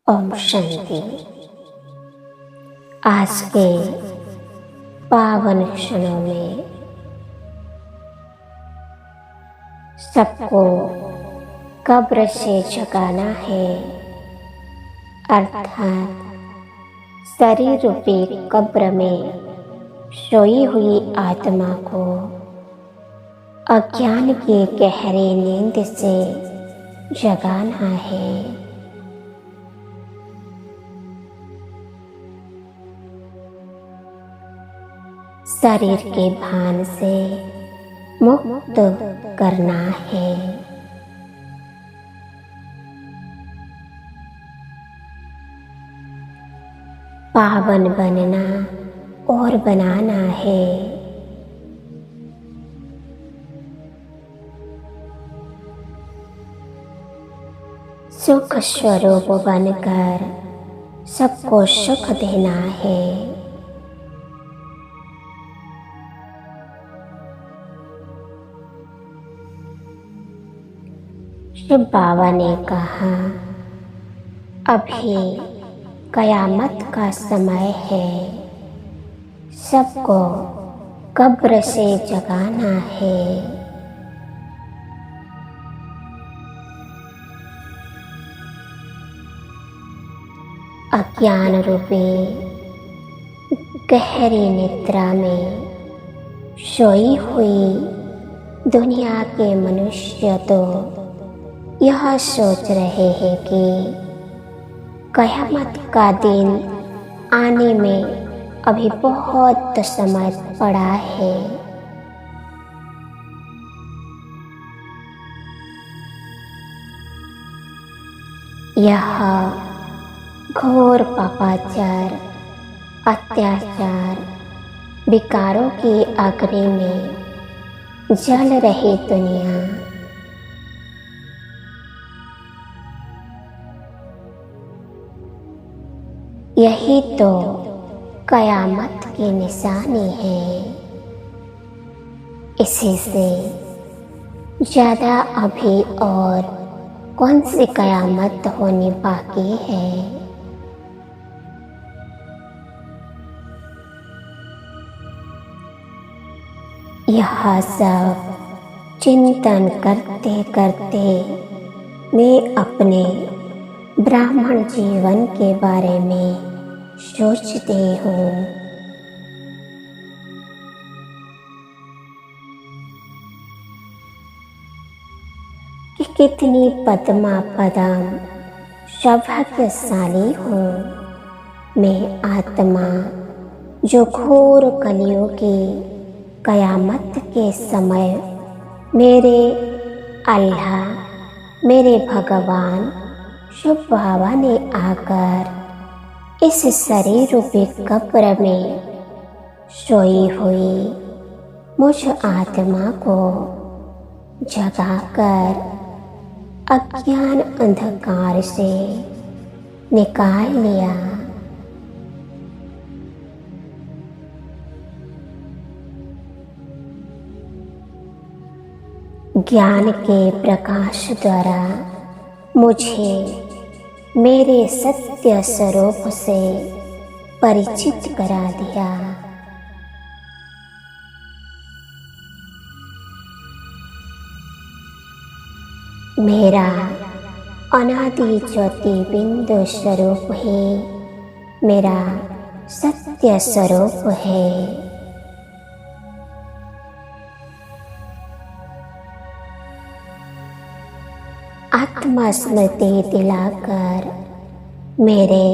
ओम शांति। आज के पावन क्षणों में सबको कब्र से जगाना है, अर्थात शरीर रूपी कब्र में सोई हुई आत्मा को अज्ञान की गहरी नींद से जगाना है। शरीर के भान से मुक्त करना है। पावन बनना और बनाना है। सुख स्वरूप बनकर सबको सुख देना है। शिव बाबा ने कहा, अभी कयामत का समय है, सबको कब्र से जगाना है। अज्ञान रूपी गहरी निद्रा में सोई हुई दुनिया के मनुष्य तो यह सोच रहे हैं कि कयामत का दिन आने में अभी बहुत समय पड़ा है। यह घोर पापाचार, अत्याचार, विकारों की अग्नि में जल रही दुनिया यही तो कयामत की निशानी है। इसी से ज़्यादा अभी और कौन सी कयामत होनी बाकी है। यह सब चिंतन करते करते मैं अपने ब्राह्मण जीवन के बारे में सोचती हूँ। कि कितनी पद्मा पदम सौभाग्यशाली हूँ मैं आत्मा, जो घोर कलियों की कयामत के समय मेरे अल्लाह, मेरे भगवान शिव बाबा ने आकर इस शरीर रूपी कब्र में सोई हुई मुझ आत्मा को जगाकर अज्ञान अंधकार से निकाल लिया। ज्ञान के प्रकाश द्वारा मुझे मेरे सत्य स्वरूप से परिचित करा दिया। मेरा अनादि ज्योति बिंदु स्वरूप ही मेरा सत्य स्वरूप है। आत्मा स्मृति दिलाकर मेरे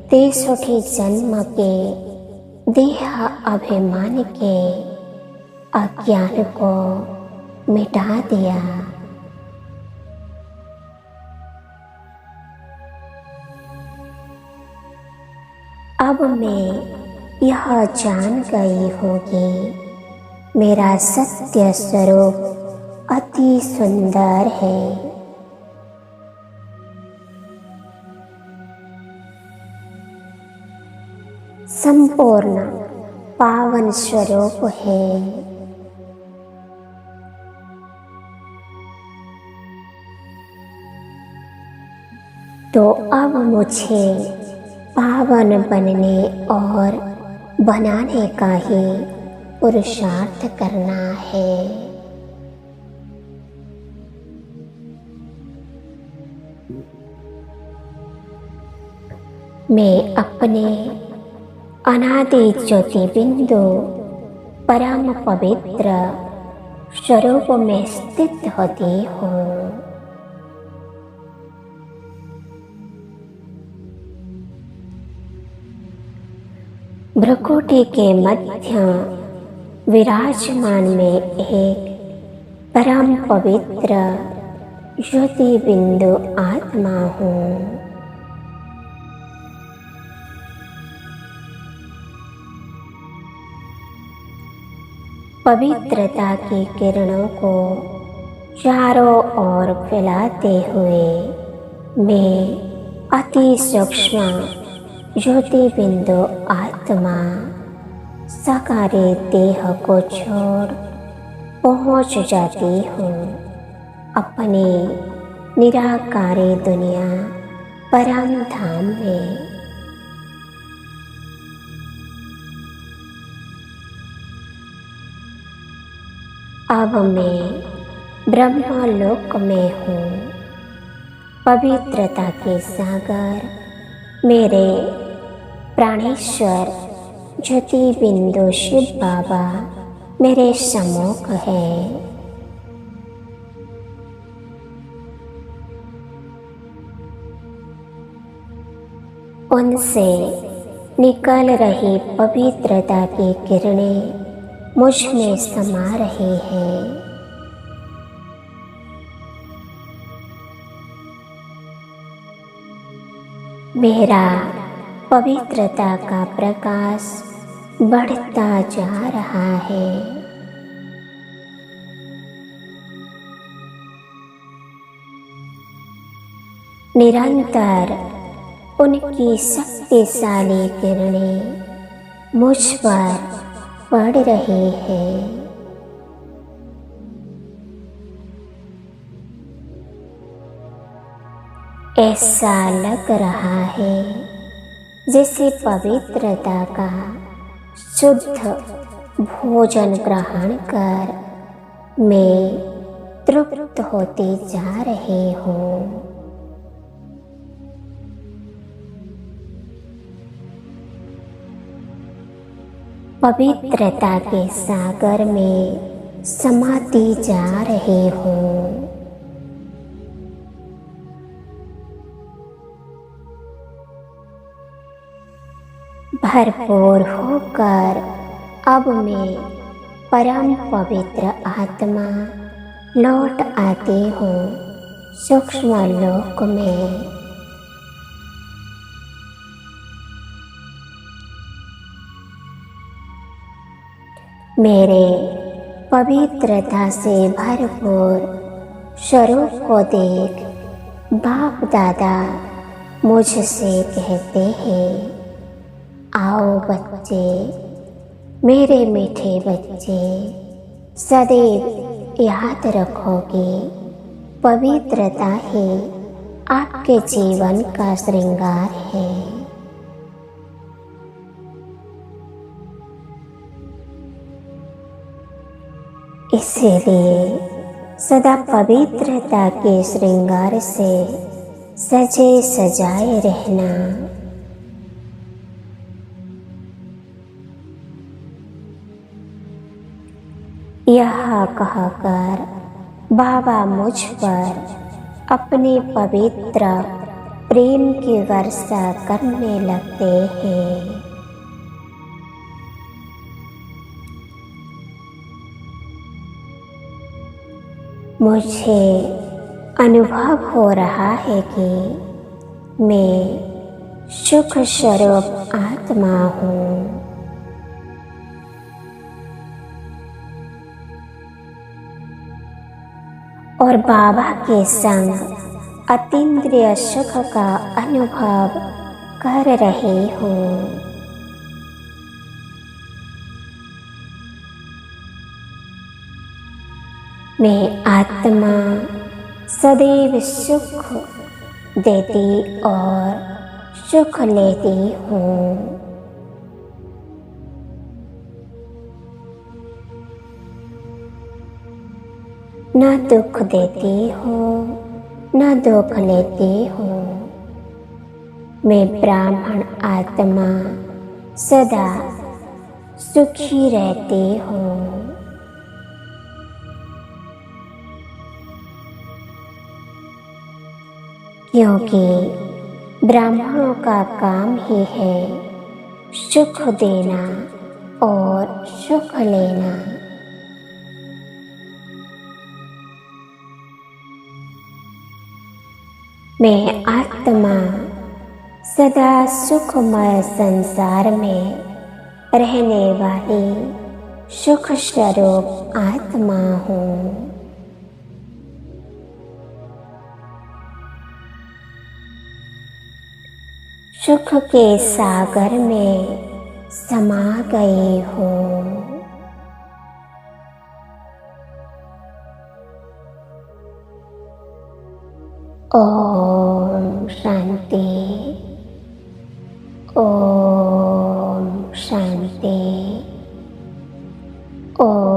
63 जन्म के देह अभिमान के अज्ञान को मिटा दिया। अब मैं यह जान गई हूँ कि मेरा सत्य स्वरूप अति सुंदर है। संपूर्ण पावन स्वरूप है। तो अब मुझे पावन बनने और बनाने का ही पुरुषार्थ करना है। मैं अपने अनादि ज्योति बिंदु परम पवित्र स्वरूप में स्थित होती हूँ। भ्रुकुटी के मध्य विराजमान में एक परम पवित्र ज्योति बिंदु आत्मा हूँ। पवित्रता की किरणों को चारों ओर फैलाते हुए मैं अति सूक्ष्म ज्योति बिंदु आत्मा साकारी देह को छोड़ पहुँच जाती हूँ अपनी निराकारी दुनिया परम धाम में। अब मैं ब्रह्मलोक में हूँ। पवित्रता के सागर मेरे प्राणेश्वर ज्योति बिंदु शिव बाबा मेरे सम्मुख है। उनसे निकल रही पवित्रता की किरणें मुझ में समा रही हैं। मेरा पवित्रता का प्रकाश बढ़ता जा रहा है। निरंतर उनकी शक्तिशाली किरणें मुझ पर पड़ रही है। ऐसा लग रहा है जैसे पवित्रता का शुद्ध भोजन ग्रहण कर मैं तृप्त होती जा रही हूँ। पवित्रता के सागर में समाती जा रही हूँ। भरपूर होकर अब मैं परम पवित्र आत्मा लौट आती हूँ सूक्ष्म लोक में। मेरे पवित्रता से भरपूर स्वरूप को देख बाप दादा मुझसे कहते हैं, आओ बच्चे, मेरे मीठे बच्चे, सदैव याद रखोगे पवित्रता ही आपके जीवन का श्रृंगार है। इसीलिए सदा पवित्रता के श्रृंगार से सजे सजाए रहना। यह कहकर बाबा मुझ पर अपने पवित्र प्रेम की वर्षा करने लगते हैं। मुझे अनुभव हो रहा है कि मैं सुख स्वरूप आत्मा हूँ। और बाबा के संग अतीन्द्रिय सुख का अनुभव कर रही हूँ। मैं आत्मा सदैव सुख देती और सुख लेती हूँ। न दुख देती हूँ, न दुख लेती हूँ। मैं ब्राह्मण आत्मा सदा सुखी रहती हूँ। क्योंकि ब्राह्मणों का काम ही है सुख देना और सुख लेना। मैं आत्मा सदा सुखमय संसार में रहने वाली सुख स्वरूप आत्मा हूँ। सुख के सागर में समा गई हूँ। ओम शांति, ओम शांति, ओम